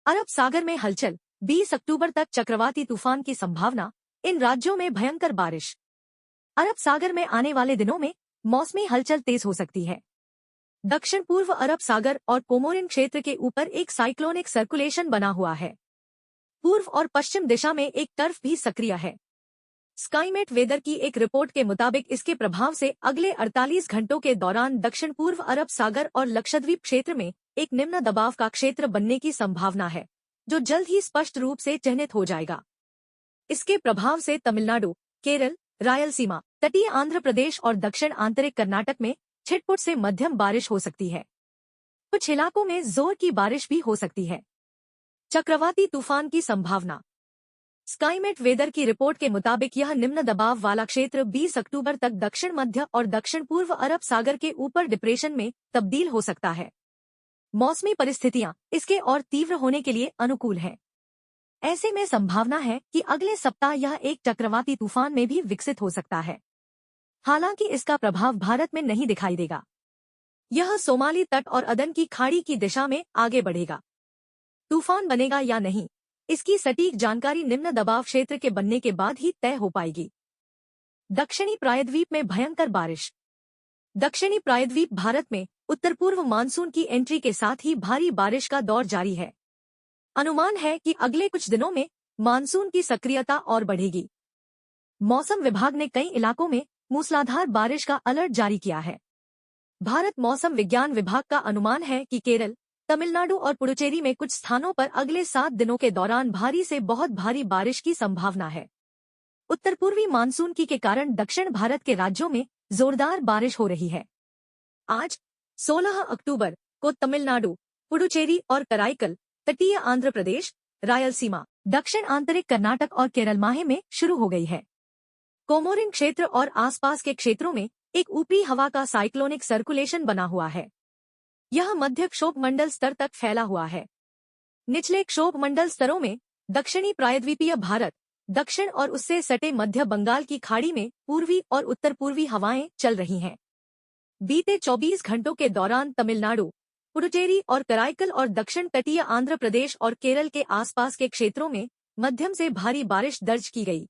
अरब सागर में हलचल, 20 अक्टूबर तक चक्रवाती तूफान की संभावना, इन राज्यों में भयंकर बारिश। अरब सागर में आने वाले दिनों में मौसमी हलचल तेज हो सकती है। दक्षिण पूर्व अरब सागर और कोमोरिन क्षेत्र के ऊपर एक साइक्लोनिक सर्कुलेशन बना हुआ है। पूर्व और पश्चिम दिशा में एक टर्फ भी सक्रिय है। स्काईमेट वेदर की एक रिपोर्ट के मुताबिक इसके प्रभाव से अगले 48 घंटों के दौरान दक्षिण पूर्व अरब सागर और लक्षद्वीप क्षेत्र में एक निम्न दबाव का क्षेत्र बनने की संभावना है, जो जल्द ही स्पष्ट रूप से चिह्नित हो जाएगा। इसके प्रभाव से तमिलनाडु, केरल, रायलसीमा, तटीय आंध्र प्रदेश और दक्षिण आंतरिक कर्नाटक में छिटपुट से मध्यम बारिश हो सकती है। कुछ इलाकों में जोर की बारिश भी हो सकती है। चक्रवाती तूफान की संभावना। स्काईमेट वेदर की रिपोर्ट के मुताबिक यह निम्न दबाव वाला क्षेत्र 20 अक्टूबर तक दक्षिण मध्य और दक्षिण पूर्व अरब सागर के ऊपर डिप्रेशन में तब्दील हो सकता है। मौसमी परिस्थितियां इसके और तीव्र होने के लिए अनुकूल हैं। ऐसे में संभावना है कि अगले सप्ताह यह एक चक्रवाती तूफान में भी विकसित हो सकता है। हालांकि इसका प्रभाव भारत में नहीं दिखाई देगा। यह सोमाली तट और अदन की खाड़ी की दिशा में आगे बढ़ेगा। तूफान बनेगा या नहीं, इसकी सटीक जानकारी निम्न दबाव क्षेत्र के बनने के बाद ही तय हो पाएगी। दक्षिणी प्रायद्वीप में भयंकर बारिश। दक्षिणी प्रायद्वीप भारत में उत्तर पूर्व मानसून की एंट्री के साथ ही भारी बारिश का दौर जारी है। अनुमान है कि अगले कुछ दिनों में मानसून की सक्रियता और बढ़ेगी। मौसम विभाग ने कई इलाकों में मूसलाधार बारिश का अलर्ट जारी किया है। भारत मौसम विज्ञान विभाग का अनुमान है कि केरल, तमिलनाडु और पुडुचेरी में कुछ स्थानों पर अगले 7 दिनों के दौरान भारी से बहुत भारी बारिश की संभावना है। उत्तर पूर्वी मानसून के कारण दक्षिण भारत के राज्यों में जोरदार बारिश हो रही है। आज 16 अक्टूबर को तमिलनाडु, पुडुचेरी और कराईकल, तटीय आंध्र प्रदेश, रायलसीमा, दक्षिण आंतरिक कर्नाटक और केरल माहे में शुरू हो गई है। कोमोरिन क्षेत्र और आसपास के क्षेत्रों में एक ऊपरी हवा का साइक्लोनिक सर्कुलेशन बना हुआ है। यह मध्य क्षोभ मंडल स्तर तक फैला हुआ है। निचले क्षोभ मंडल स्तरों में दक्षिणी प्रायद्वीपीय भारत, दक्षिण और उससे सटे मध्य बंगाल की खाड़ी में पूर्वी और उत्तर पूर्वी हवाएं चल रही हैं। बीते 24 घंटों के दौरान तमिलनाडु, पुडुचेरी और कराईकल और दक्षिण तटीय आंध्र प्रदेश और केरल के आसपास के क्षेत्रों में मध्यम से भारी बारिश दर्ज की गई।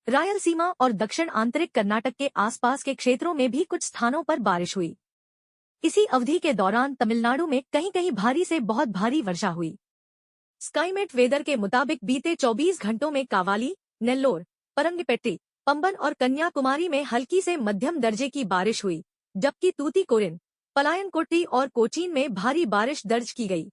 रायलसीमा और दक्षिण आंतरिक कर्नाटक के आसपास के क्षेत्रों में भी कुछ स्थानों पर बारिश हुई। इसी अवधि के दौरान तमिलनाडु में कहीं कहीं भारी से बहुत भारी वर्षा हुई। स्काईमेट वेदर के मुताबिक बीते 24 घंटों में कावाली, नेल्लोर, परंगपेट्टी, पंबन और कन्याकुमारी में हल्की से मध्यम दर्जे की बारिश हुई, जबकि तूतीकोरिन, पलायनकोट्टी और कोचीन में भारी बारिश दर्ज की गई।